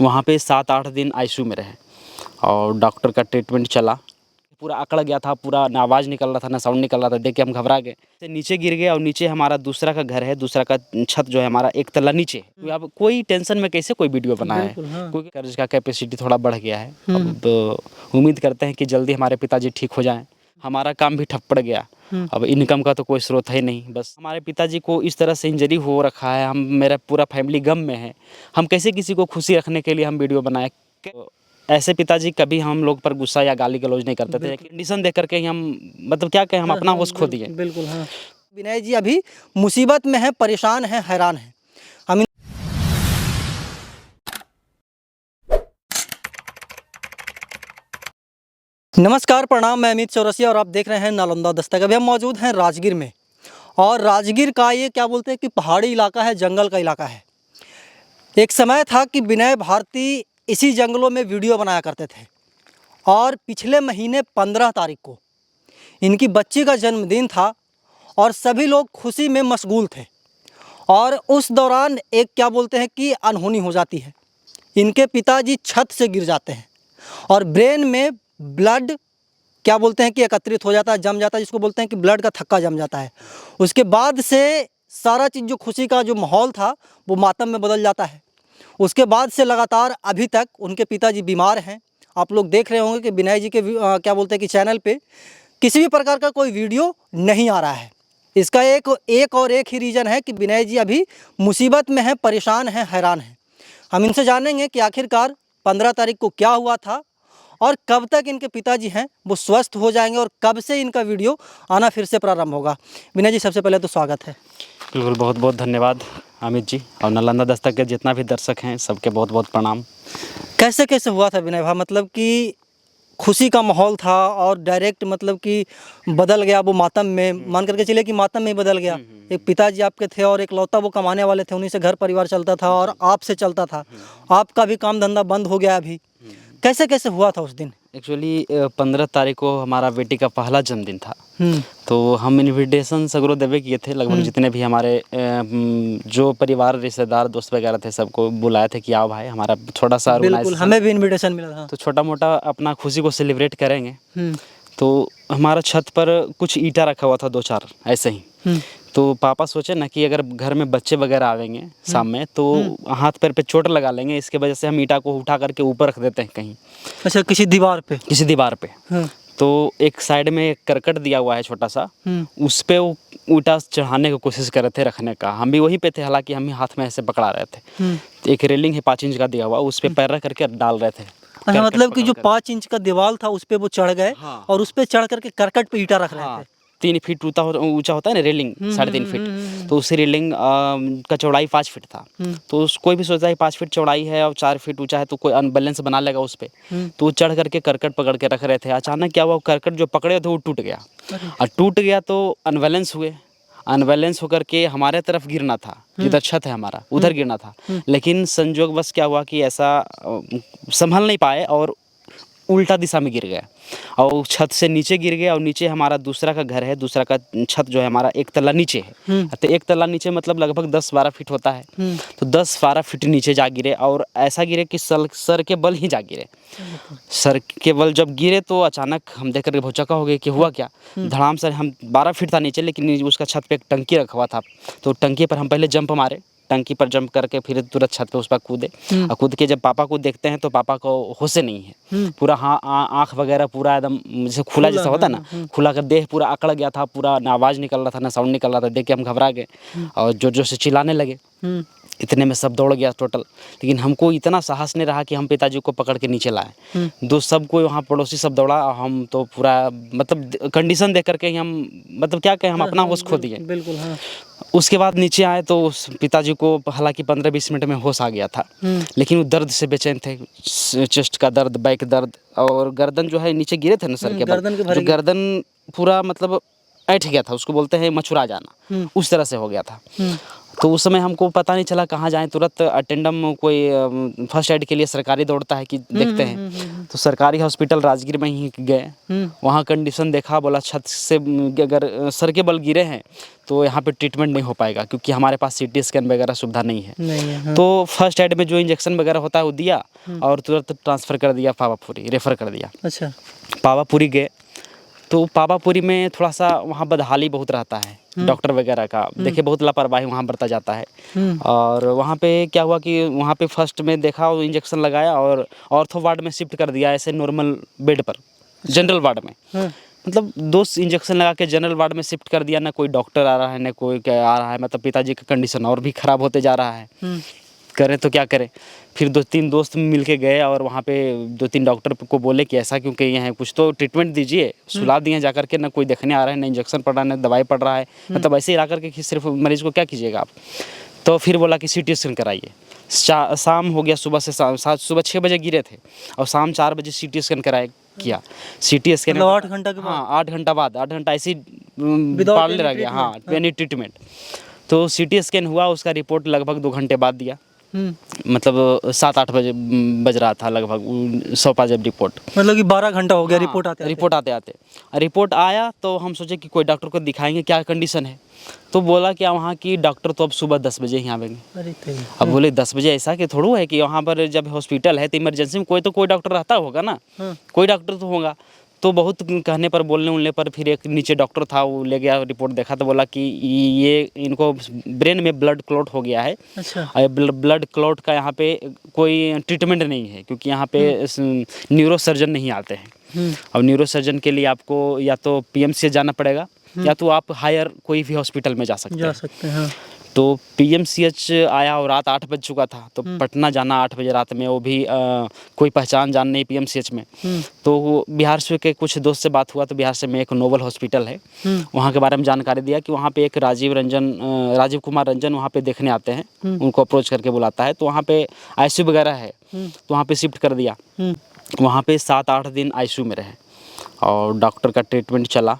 वहाँ पे 7-8 दिन आईसीयू में रहे और डॉक्टर का ट्रीटमेंट चला। पूरा अकड़ गया था, पूरा ना आवाज़ निकल रहा था, ना साउंड निकल रहा था। देख के हम घबरा गए। नीचे गिर गए और नीचे हमारा दूसरा का घर है, दूसरा का छत जो है हमारा एक तल्ला नीचे है। अब कोई टेंशन में कैसे कोई वीडियो बनाया है, क्योंकि कर्ज का कैपेसिटी थोड़ा बढ़ गया है। अब तो उम्मीद करते हैं कि जल्दी हमारे पिताजी ठीक हो जाएं। हमारा काम भी ठप पड़ गया। अब इनकम का तो कोई स्रोत है नहीं। बस हमारे पिताजी को इस तरह से इंजरी हो रखा है, मेरा पूरा फैमिली गम में है। हम कैसे किसी को खुशी रखने के लिए हम वीडियो बनाए। ऐसे पिताजी कभी हम लोग पर गुस्सा या गाली गलौज नहीं करते थे। कंडीशन देख करके ही हम मतलब क्या कहें, हम अपना होश खो दिए। बिल्कुल हाँ। विनय जी अभी मुसीबत में है, परेशान है, हैरान है। हम नमस्कार, प्रणाम। मैं अमित चौरसिया और आप देख रहे हैं नालंदा दस्तक। अभी हम मौजूद हैं राजगीर में, और राजगीर का ये क्या बोलते हैं कि पहाड़ी इलाका है, जंगल का इलाका है। एक समय था कि विनय भारती इसी जंगलों में वीडियो बनाया करते थे, और पिछले महीने 15 तारीख को इनकी बच्ची का जन्मदिन था और सभी लोग खुशी में मशगूल थे। और उस दौरान एक क्या बोलते हैं कि अनहोनी हो जाती है। इनके पिताजी छत से गिर जाते हैं और ब्रेन में ब्लड क्या बोलते हैं कि एकत्रित हो जाता है, जम जाता है, जिसको बोलते हैं कि ब्लड का थक्का जम जाता है। उसके बाद से सारा चीज़, जो खुशी का जो माहौल था, वो मातम में बदल जाता है। उसके बाद से लगातार अभी तक उनके पिताजी बीमार हैं। आप लोग देख रहे होंगे कि विनय जी के क्या बोलते हैं कि चैनल पे किसी भी प्रकार का कोई वीडियो नहीं आ रहा है। इसका एक ही रीज़न है कि विनय जी अभी मुसीबत में हैं, परेशान हैं, हैरान हैं। हम इनसे जानेंगे कि आखिरकार 15 तारीख को क्या हुआ था और कब तक इनके पिताजी हैं वो स्वस्थ हो जाएंगे, और कब से इनका वीडियो आना फिर से प्रारंभ होगा। विनय जी, सबसे पहले तो स्वागत है। बिल्कुल, बहुत बहुत धन्यवाद अमित जी, और नालंदा दस्तक के जितना भी दर्शक हैं सबके बहुत बहुत प्रणाम। कैसे कैसे हुआ था विनय भाई? मतलब कि खुशी का माहौल था और डायरेक्ट मतलब कि बदल गया वो मातम में। मान करके चलिए कि मातम में ही बदल गया। एक पिताजी आपके थे और एक लौता वो कमाने वाले थे, उन्हीं से घर परिवार चलता था और आपसे चलता था। आपका भी काम धंधा बंद हो गया अभी। कैसे कैसे हुआ था उस दिन? एक्चुअली 15 तारीख को हमारा बेटी का पहला जन्मदिन था। तो हम इनविटेशन सगरो देवे किए थे, लगभग जितने भी हमारे जो परिवार, रिश्तेदार, दोस्त वगैरह थे, सबको बुलाए थे कि आओ भाई, हमारा थोड़ा सा बिल्कुल, हमें भी इनविटेशन मिला था। तो छोटा मोटा अपना खुशी को सेलिब्रेट करेंगे। तो हमारा छत पर कुछ ईंटा रखा हुआ था, 2-4 ऐसे ही। तो पापा सोचे ना कि अगर घर में बच्चे वगैरह आवेंगे शाम में तो हाथ पैर पे चोट लगा लेंगे, इसके वजह से हम ईंटा को उठा करके ऊपर रख देते हैं कहीं। अच्छा, किसी दीवार पे? किसी दीवार पे। तो एक साइड में एक करकट दिया हुआ है छोटा सा, उस पे वो ईंटा चढ़ाने की कोशिश कर रहे थे, रखने का। हम भी वहीं पे थे, हालांकि हम ही हाथ में ऐसे पकड़ा रहे थे। एक रेलिंग है 5 इंच का दिया हुआ, उस पे पैर रख करके डाल रहे थे। अच्छा, मतलब कि जो 5 इंच का दीवार था उस पे वो चढ़ गए। हाँ। और उस पे चढ़ करके करकट पे ईंटा रख रहे थे। 3 फीट ऊंचा होता है ना रेलिंग, 3.5 फीट। तो उसी रेलिंग का चौड़ाई 5 फीट था। तो कोई भी सोचता है 5 फीट चौड़ाई है और 4 फीट ऊंचा है तो कोई अनबैलेंस बना लेगा उस पे। तो वो चढ़ करके करकट पकड़ के रख रहे थे। अचानक क्या हुआ, करकट जो पकड़े थे वो टूट गया। और टूट गया तो अनबैलेंस हुए। अनबैलेंस होकर के हमारे तरफ गिरना था, जिधर छत है हमारा उधर गिरना था। लेकिन संजोगवश क्या हुआ कि ऐसा संभल नहीं पाए और उल्टा दिशा में गिर गया और छत से नीचे गिर गया। और नीचे हमारा दूसरा का घर है, दूसरा का छत जो है हमारा एक तल्ला नीचे है। तो एक तल्ला नीचे मतलब लगभग 10-12 फीट होता है। तो 10-12 फीट नीचे जा गिरे, और ऐसा गिरे कि सर के बल ही जा गिरे। सर के बल जब गिरे तो अचानक हम देख कर भौचक्का हो गए कि हुआ क्या। धड़ाम से हम 12 फीट था नीचे, लेकिन उसका छत पे एक टंकी रखा हुआ था। तो टंकी पर हम पहले जंप मारे, टंकी पर जंप करके फिर तुरंत छत पे उस पर कूदे। और कूद के जब पापा को देखते हैं तो पापा को होश नहीं है। पूरा आँख वगैरह पूरा एकदम जैसे खुला जैसा होता है ना, खुला कर देह पूरा अकड़ गया था, पूरा ना आवाज़ निकल रहा था, ना साउंड निकल रहा था। देख के हम घबरा गए और जोर जोर से चिल्लाने लगे। इतने में सब दौड़ गया टोटल। लेकिन हमको इतना साहस नहीं रहा कि हम पिताजी को पकड़ के नीचे लाएं। सब कोई वहाँ पड़ोसी सब दौड़ा, हम तो पूरा मतलब कंडीशन देख करके ही हम मतलब क्या कहें, हम अपना होश खो दिए। बिल्कुल हाँ। उसके बाद नीचे आए तो पिताजी को हालांकि 15-20 मिनट में होश आ गया था, लेकिन वो दर्द से बेचैन थे। चेस्ट का दर्द, बैक दर्द, और गर्दन जो है नीचे गिरे थे ना सर के बल, जो गर्दन पूरा मतलब ऐठ गया था, उसको बोलते हैं मछुरा जाना, उस तरह से हो गया था। तो उस समय हमको पता नहीं चला कहाँ जाएं, तुरंत अटेंडम कोई फर्स्ट एड के लिए सरकारी दौड़ता है कि देखते हैं। तो सरकारी हॉस्पिटल राजगीर में ही गए, वहाँ कंडीशन देखा, बोला छत से अगर सर के बल गिरे हैं तो यहाँ पे ट्रीटमेंट नहीं हो पाएगा, क्योंकि हमारे पास सीटी स्कैन वगैरह सुविधा नहीं है। तो फर्स्ट एड में जो इंजेक्शन वगैरह होता है वो दिया और तुरंत ट्रांसफ़र कर दिया पावापुरी, रेफ़र कर दिया। अच्छा। पावापुरी गए तो पावापुरी में थोड़ा सा वहाँ बदहाली बहुत रहता है डॉक्टर वगैरह का, देखिए बहुत लापरवाही वहाँ बरता जाता है। और वहाँ पे क्या हुआ कि वहाँ पे फर्स्ट में देखा और इंजेक्शन लगाया और ऑर्थो वार्ड में शिफ्ट कर दिया, ऐसे नॉर्मल बेड पर, जनरल वार्ड में। मतलब 2 इंजेक्शन लगा के जनरल वार्ड में शिफ्ट कर दिया, ना कोई डॉक्टर आ रहा है ना कोई क्या आ रहा है, मतलब पिताजी का कंडीशन और भी ख़राब होते जा रहा है। करें तो क्या करें। फिर 2-3 दोस्त मिल के गए और वहाँ पे 2-3 डॉक्टर को बोले कि ऐसा क्यों कही हैं, कुछ तो ट्रीटमेंट दीजिए। सुला दिए जाकर के, ना कोई देखने आ रहा है, ना इंजेक्शन पड़ रहा है, ना दवाई पड़ रहा है, मतलब ऐसे ही ला करके कि सिर्फ मरीज़ को क्या कीजिएगा आप। तो फिर बोला कि सीटी स्कैन कराइए। शाम हो गया, सुबह से सुबह 6 बजे गिरे थे और शाम 4 बजे सीटी स्कैन कराया किया। सीटी स्कैन मतलब 8 घंटा के बाद? हाँ, 8 घंटा बाद, 8 घंटा ऐसे ही पार्ले रह गया। हाँ, एनी ट्रीटमेंट। तो सीटी स्कैन हुआ, उसका रिपोर्ट लगभग 2 घंटे बाद दिया। मतलब 7-8 बजे बज रहा था लगभग, सौंपा जब रिपोर्ट। मतलब कि 12 घंटा हो गया रिपोर्ट आते आते रिपोर्ट आया तो हम सोचे कि कोई डॉक्टर को दिखाएंगे, क्या कंडीशन है। तो बोला कि वहाँ की डॉक्टर तो अब सुबह 10 बजे ही आवेंगे। अरे अब बोले 10 बजे, ऐसा कि थोड़ा है कि वहाँ पर जब हॉस्पिटल है तो इमरजेंसी में कोई डॉक्टर रहता होगा ना, कोई डॉक्टर तो होगा। तो बहुत कहने पर, बोलने उलने पर फिर एक नीचे डॉक्टर था, वो ले गया, रिपोर्ट देखा तो बोला कि ये इनको ब्रेन में ब्लड क्लॉट हो गया है। अच्छा। और ब्लड क्लॉट का यहाँ पे कोई ट्रीटमेंट नहीं है, क्योंकि यहाँ पे न्यूरो सर्जन नहीं आते हैं। और न्यूरो सर्जन के लिए आपको या तो पीएमसीएच जाना पड़ेगा या तो आप हायर कोई भी हॉस्पिटल में जा सकते हैं। हाँ। तो पीएमसीएच आया और रात 8 बज चुका था, तो पटना जाना 8 बजे रात में, वो भी कोई पहचान जान नहीं पीएमसीएच में। तो बिहार से के कुछ दोस्त से बात हुआ, तो बिहार से में एक नोबल हॉस्पिटल है, वहाँ के बारे में जानकारी दिया कि वहाँ पे एक राजीव कुमार रंजन वहाँ पे देखने आते हैं, उनको अप्रोच करके बुलाता है। तो वहाँ पे आईसीयू वगैरह है, तो वहाँ पे शिफ्ट कर दिया। वहाँ पे 7-8 दिन आईसीयू में रहे और डॉक्टर का ट्रीटमेंट चला,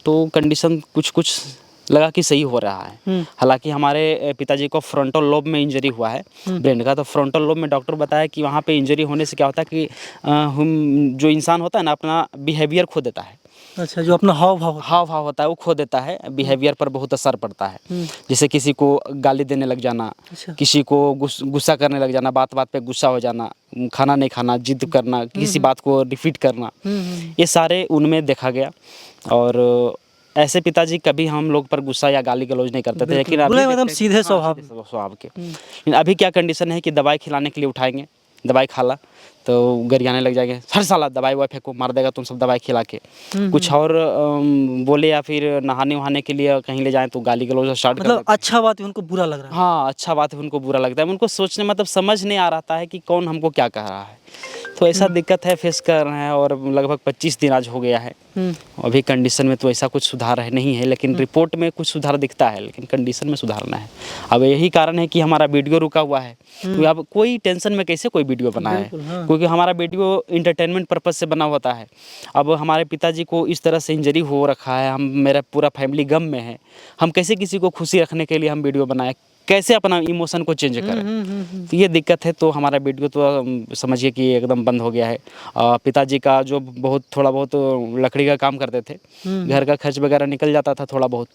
तो कंडीशन कुछ लगा कि सही हो रहा है। हालांकि हमारे पिताजी को फ्रंटल लोब में इंजरी हुआ है ब्रेन का, तो फ्रंटल लोब में डॉक्टर बताया कि वहाँ पे इंजरी होने से क्या होता है कि हम जो इंसान होता है ना, अपना बिहेवियर खो देता है। अच्छा, जो अपना हाव भाव होता है वो खो देता है, बिहेवियर पर बहुत असर पड़ता है। जैसे किसी को गाली देने लग जाना, किसी को गुस्सा करने लग जाना, बात बात पे गुस्सा हो जाना, खाना नहीं खाना, जिद करना, किसी बात को रिपीट करना, ये सारे उनमें देखा गया। और ऐसे पिताजी कभी हम लोग पर गुस्सा या गाली गलौज नहीं करते थे, लेकिन अभी एकदम सीधे स्वभाव के। लेकिन अभी क्या कंडीशन है कि दवाई खिलाने के लिए उठाएंगे, दवाई खाला तो गरियाने लग जाएंगे, हर साला दवाई वाई फेंको, मार देगा तुम सब दवाई खिला के। कुछ और बोले या फिर नहाने वहाने के लिए कहीं ले जाएं तो गाली गलौज स्टार्ट कर देते हैं। अच्छा बात है उनको बुरा लग रहा है। हाँ, अच्छा बात है उनको बुरा लगता है, उनको सोचने मतलब समझ नहीं आ रहा है कि कौन हमको क्या कह रहा है। तो ऐसा दिक्कत है, फेस कर रहे हैं और लगभग 25 दिन आज हो गया है। अभी कंडीशन में तो ऐसा कुछ सुधार है नहीं है, लेकिन रिपोर्ट में कुछ सुधार दिखता है, लेकिन कंडीशन में सुधारना है। अब यही कारण है कि हमारा वीडियो रुका हुआ है। तो अब कोई टेंशन में कैसे कोई वीडियो बनाए, क्योंकि हमारा वीडियो इंटरटेनमेंट पर्पज़ से बना होता है। अब हमारे पिताजी को इस तरह से इंजरी हो रखा है, मेरा पूरा फैमिली गम में है, हम कैसे किसी को खुशी रखने के लिए हम वीडियो बनाए, कैसे अपना इमोशन को चेंज करें। तो ये दिक्कत है, तो हमारा वीडियो तो समझिए कि एकदम बंद हो गया है। पिताजी का जो थोड़ा बहुत लकड़ी का काम करते थे, घर का खर्च वगैरह निकल जाता था, थोड़ा बहुत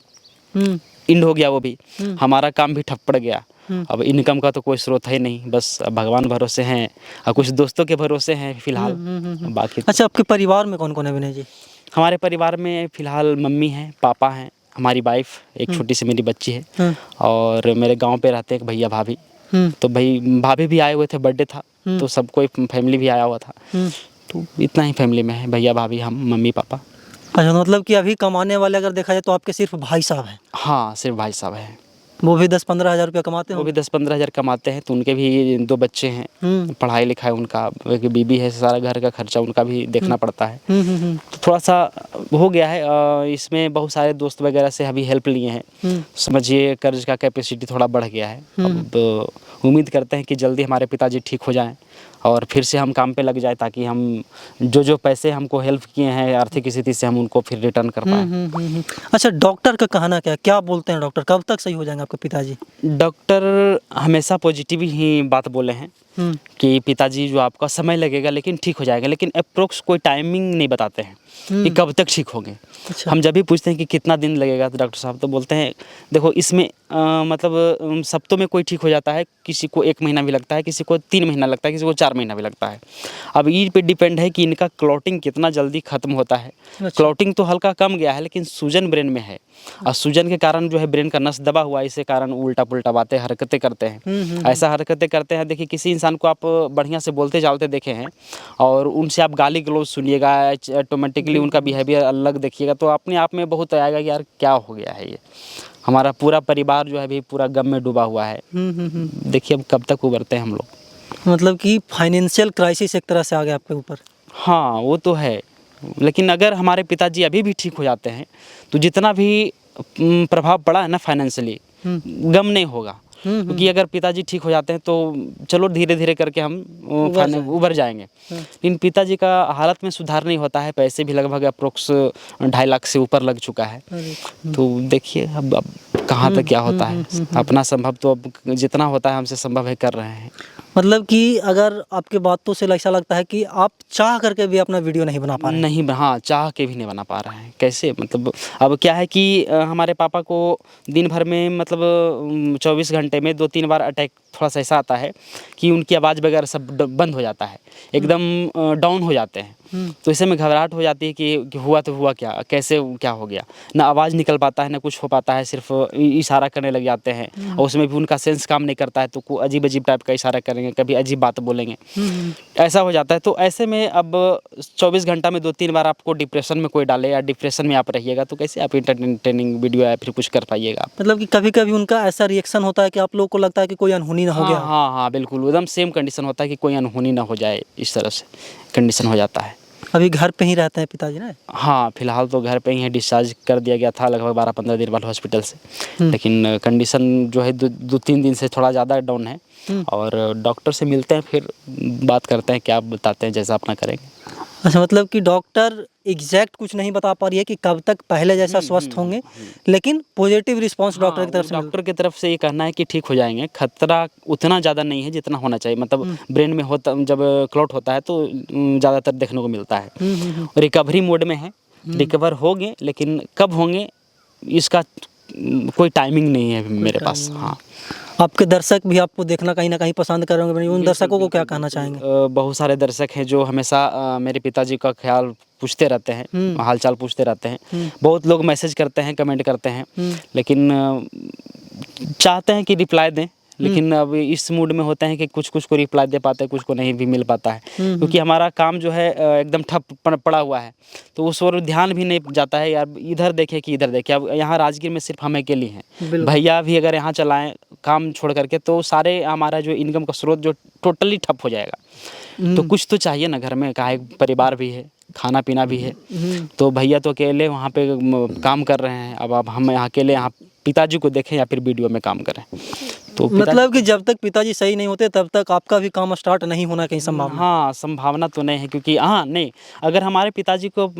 इंड हो गया वो भी। हमारा काम भी ठप पड़ गया। अब इनकम का तो कोई स्रोत है नहीं, बस अब भगवान भरोसे हैं और कुछ दोस्तों के भरोसे हैं फिलहाल, बाकी। अच्छा, आपके परिवार में कौन कौन है विनय जी? हमारे परिवार में फिलहाल मम्मी हैं, पापा हैं, हमारी वाइफ, एक छोटी सी मेरी बच्ची है, और मेरे गांव पे रहते हैं एक भैया भाभी। तो भाभी भी आए हुए थे, बर्थडे था तो सब कोई फैमिली भी आया हुआ था। तो इतना ही फैमिली में है, भैया भाभी, हम, मम्मी पापा। अच्छा, मतलब कि अभी कमाने वाले अगर देखा जाए तो आपके सिर्फ भाई साहब हैं? हाँ, सिर्फ भाई साहब हैं। वो भी 10-15 हज़ार रुपया कमाते हैं? वो भी 10-15 हज़ार कमाते हैं। तो उनके भी 2 बच्चे हैं, पढ़ाई लिखाई उनका, एक बीबी है, सारा घर का खर्चा उनका भी देखना पड़ता है। तो थोड़ा सा हो गया है। इसमें बहुत सारे दोस्त वगैरह से अभी हेल्प लिए हैं, समझिए कर्ज का कैपेसिटी थोड़ा बढ़ गया है। अब उम्मीद करते हैं कि जल्दी हमारे पिताजी ठीक हो जाएं और फिर से हम काम पे लग जाए, ताकि हम जो पैसे हमको हेल्प किए हैं आर्थिक स्थिति से, हम उनको फिर रिटर्न कर पाएँ। अच्छा, डॉक्टर का कहना क्या है? क्या बोलते हैं डॉक्टर, कब तक सही हो जाएंगे आपके पिताजी? डॉक्टर हमेशा पॉजिटिव ही बात बोले हैं कि पिताजी जो आपका समय लगेगा लेकिन ठीक हो जाएगा, लेकिन अप्रोक्स कोई टाइमिंग नहीं बताते हैं कि कब तक ठीक होंगे। अच्छा। हम जब भी पूछते हैं कि कितना दिन लगेगा, तो डॉक्टर साहब तो बोलते हैं देखो इसमें मतलब सप्तों में कोई ठीक हो जाता है, किसी को 1 महीना भी लगता है, किसी को 3 महीना लगता है, किसी को 4 महीना भी लगता है। अब ये पे डिपेंड है कि इनका क्लॉटिंग कितना जल्दी ख़त्म होता है। अच्छा। क्लॉटिंग तो हल्का कम गया है, लेकिन सूजन ब्रेन में है, और सूजन के कारण जो है ब्रेन का नस दबा हुआ है, इसी कारण उल्टा पुल्टा बातें हरकतें करते हैं। ऐसा हरकतें करते हैं, देखिए किसी इंसान को आप बढ़िया से बोलते चालते देखे हैं और उनसे आप गाली गलौज सुनिएगा, ऑटोमेटिकली उनका बिहेवियर अलग देखिएगा, तो अपने आप में बहुत आएगा कि यार क्या हो गया है ये, हमारा पूरा परिवार जो है अभी पूरा गम में डूबा हुआ है। देखिए अब कब तक उभरते हैं हम लोग। मतलब कि फाइनेंशियल क्राइसिस एक तरह से आ गया आपके ऊपर। हाँ वो तो है, लेकिन अगर हमारे पिताजी अभी भी ठीक हो जाते हैं तो जितना भी प्रभाव पड़ा है ना फाइनेंशियली, गम नहीं होगा। क्योंकि अगर पिताजी ठीक हो जाते हैं तो चलो धीरे धीरे करके हम उभर जाएंगे, लेकिन पिताजी का हालत में सुधार नहीं होता है। पैसे भी लगभग अप्रोक्स 2.5 लाख से ऊपर लग चुका है। तो देखिए अब कहाँ तक क्या होता है। अपना संभव तो अब जितना होता है हमसे संभव है कर रहे हैं। मतलब कि अगर आपके बातों से ऐसा लगता है कि आप चाह करके भी अपना वीडियो नहीं बना पा रहे हैं। नहीं, हाँ चाह के भी नहीं बना पा रहे हैं। कैसे, मतलब अब क्या है कि हमारे पापा को दिन भर में मतलब 24 घंटे में 2-3 बार अटैक थोड़ा सा ऐसा आता है कि उनकी आवाज़ वगैरह सब बंद हो जाता है, एकदम डाउन हो जाते हैं। तो ऐसे में घबराहट हो जाती है कि हुआ तो हुआ क्या, कैसे क्या हो गया, ना आवाज़ निकल पाता है ना कुछ हो पाता है, सिर्फ इशारा करने लग जाते हैं। और उसमें भी उनका सेंस काम नहीं करता है, तो कोई अजीब अजीब टाइप का इशारा करेंगे, कभी अजीब बात बोलेंगे, ऐसा हो जाता है। तो ऐसे में अब 24 घंटा में 2-3 बार आपको डिप्रेशन में कोई डाले या डिप्रेशन में आप रहिएगा, तो कैसे आप इंटरटेनिंग वीडियो या फिर कुछ कर पाइएगा आप। मतलब कि कभी कभी उनका ऐसा रिएक्शन होता है कि आप लोग को लगता है कि कोई अनहोनी ना हो हाँ गया। हाँ हाँ बिल्कुल, एकदम सेम कंडीशन होता है कि कोई अनहोनी ना हो जाए, इस तरह से कंडीशन हो जाता है। अभी घर पे ही रहते हैं पिताजी ना? हाँ फिलहाल तो घर पे ही है, डिस्चार्ज कर दिया गया था लगभग 12-15 दिन बाद हॉस्पिटल से, लेकिन कंडीशन जो है 2-3 दिन से थोड़ा ज़्यादा डाउन है। और डॉक्टर से मिलते हैं, फिर बात करते हैं, क्या बताते हैं जैसा अपना करेंगे। अच्छा, मतलब कि डॉक्टर एग्जैक्ट कुछ नहीं बता पा रही है कि कब तक पहले जैसा स्वस्थ होंगे, लेकिन पॉजिटिव रिस्पांस डॉक्टर की तरफ से डॉक्टर की तरफ से ये कहना है कि ठीक हो जाएंगे, खतरा उतना ज़्यादा नहीं है जितना होना चाहिए। मतलब ब्रेन में होता, जब क्लॉट होता है तो ज़्यादातर देखने को मिलता है। रिकवरी मोड में है, रिकवर होंगे, लेकिन कब होंगे इसका कोई टाइमिंग नहीं है मेरे पास। हाँ, आपके दर्शक भी आपको देखना कहीं ना कहीं पसंद करेंगे, उन दर्शकों को क्या कहना चाहेंगे? बहुत सारे दर्शक हैं जो हमेशा मेरे पिताजी का ख्याल पूछते रहते हैं, हालचाल पूछते रहते हैं। बहुत लोग मैसेज करते हैं, कमेंट करते हैं, लेकिन चाहते हैं कि रिप्लाई दें, लेकिन अब इस मूड में होते हैं कि कुछ कुछ को रिप्लाई दे पाते हैं, कुछ को नहीं भी मिल पाता है, क्योंकि हमारा काम जो है एकदम ठप पड़ा हुआ है, तो उस ओर ध्यान भी नहीं जाता है। यार इधर देखे कि इधर देखे। अब यहाँ राजगीर में सिर्फ हम अकेले हैं, भैया भी अगर यहाँ चलाएं काम छोड़ करके, तो सारे हमारा जो इनकम का स्रोत जो टोटली ठप हो जाएगा। तो कुछ तो चाहिए ना घर में, कहा परिवार भी है, खाना पीना भी है। तो भैया तो अकेले वहाँ पे काम कर रहे हैं। अब हम यहाँ अकेले यहाँ पिताजी को देखें या फिर वीडियो में काम करें। तो मतलब कि जब तक पिताजी सही नहीं होते तब तक आपका भी काम स्टार्ट नहीं होना कहीं संभावना? हाँ संभावना तो नहीं है, क्योंकि हाँ नहीं, अगर हमारे पिताजी को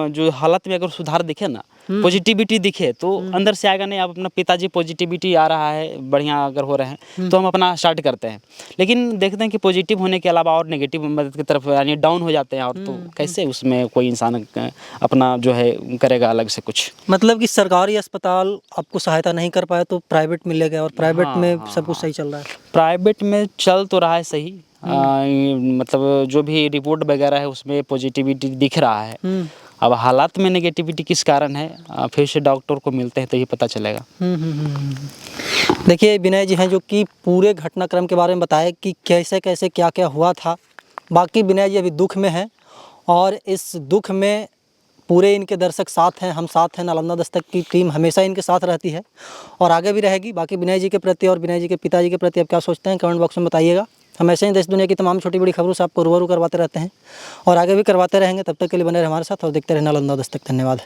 जो हालत में अगर सुधार दिखे ना, पॉजिटिविटी दिखे, तो अंदर से आएगा नहीं। अब अपना पिताजी पॉजिटिविटी आ रहा है, बढ़िया अगर हो रहे हैं, तो हम अपना स्टार्ट करते हैं। लेकिन देखते हैं कि पॉजिटिव होने के अलावा और नेगेटिव मदद की तरफ यानी डाउन हो जाते हैं, और तो कैसे उसमें कोई इंसान अपना जो है करेगा अलग से कुछ। मतलब कि सरकारी अस्पताल आपको सहायता नहीं कर पाया तो प्राइवेट में ले गए, और प्राइवेट में सब कुछ सही चल रहा है? प्राइवेट में चल तो रहा है सही, मतलब जो भी रिपोर्ट वगैरह है उसमें पॉजिटिविटी दिख रहा है। अब हालात में नेगेटिविटी किस कारण है, फिर से डॉक्टर को मिलते हैं तो ये पता चलेगा। देखिए विनय जी हैं जो कि पूरे घटनाक्रम के बारे में बताया कि कैसे कैसे क्या क्या हुआ था। बाकी विनय जी अभी दुख में हैं, और इस दुख में पूरे इनके दर्शक साथ हैं, हम साथ हैं। नालंदा दस्तक की टीम हमेशा इनके साथ रहती है और आगे भी रहेगी। बाकी विनय जी के प्रति और विनय जी के पिताजी के प्रति आप क्या सोचते हैं, कमेंट बॉक्स में बताइएगा। हम ऐसे ही देश दुनिया की तमाम छोटी बड़ी खबरों से आपको रूबरू करवाते रहते हैं और आगे भी करवाते रहेंगे। तब तक के लिए बने रहे हमारे साथ और देखते रहे नालंदा दस्तक। धन्यवाद।